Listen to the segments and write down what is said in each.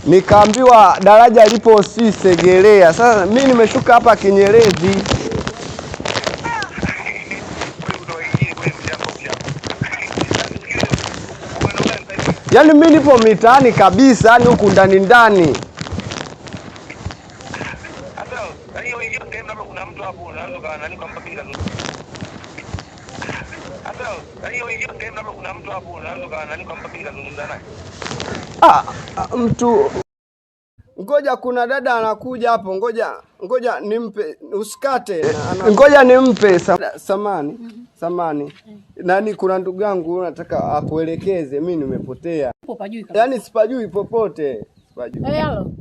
Nikaambiwa daraja lipo si Segerea. Sasa mimi nimeshuka hapa Kinyerezi. Yaani mimi nipo mitaani kabisa, yani huku ndani ndani. Hata hiyo game labda kuna mtu hapo unaweza nani kumpa pinga zote. Hata hiyo game labda kuna mtu hapo unaweza nani kumpa pinga zungumza naye. Mtu ngoja, kuna dada anakuja hapo, ngoja nimpe, usikate. Ngoja nimpe samani. Nani, kuna ndugu yangu nataka akuelekeze, mimi nimepotea. Yaani sipajui popote, sipajui. Hello.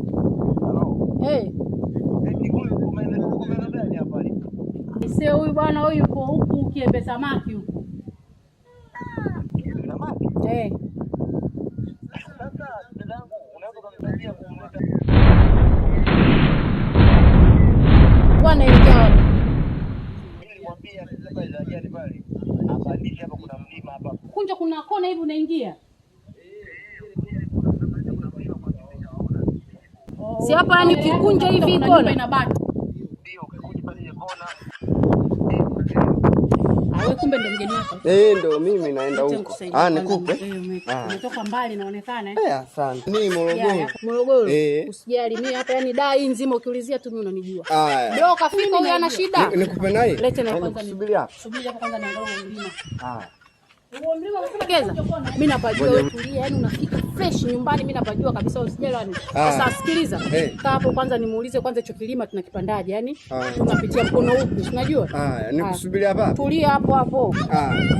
Sio huyu bwana, huyu yuko huku Kiembe Samaki huku. Samaki? Sasa dadangu unaweza kumsaidia kumleta. Bwana yuko. Nilimwambia sasa ile ajali pale. Apandisha hapa, kuna mlima hapa. Kunja kuna kona hivi unaingia. Si hapa yani kikunja hivi kona inabaki. Ndio kikunja pale ile kona. Wewe kumbe ndo mgeni wako? Ndo mimi naenda huko. Nikupe. Umetoka mbali inaonekana. Asante. Ni Morogoro. Morogoro. Usijali mimi hapa yani dai nzima ukiulizia tu mimi unanijua. Ndio kafika huyu ana shida. Nikupe naye. Lete na kwanza subiri hapa. Subiri hapo kwanza niangalie mlima. Huo mlima unapendeza. Mimi napajua wewe tulia, yani unafika fresh nyumbani, mimi napajua kabisa usijali yani. Sasa sikiliza. Kaa hapo kwanza nimuulize kwanza hicho kilima tunakipandaje yani? Tunapitia mkono huku, unajua? Nikusubiri hapa. Tulia hapo hapo.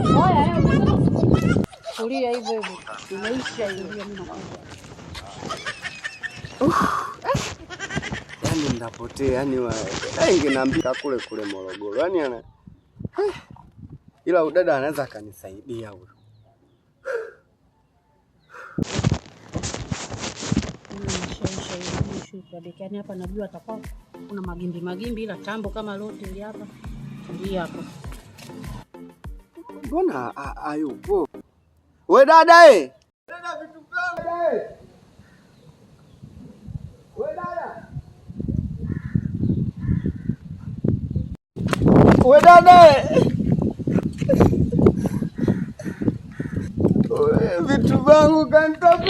Oya, tulia hivyo hivyo. Inaisha hiyo mimi nakwambia. Yaani ndapotea, yani ingeniambia kule Morogoro. Yaani ila udada anaweza akanisaidia huyo. Yaani hapa najua atakuwa kuna magimbi ila tambo kama lote ile hapa. Tulia hapo. Mbona hayupo? We dada Dada vitu vyangu We dada. We dada. Vitu vangu kanitabu.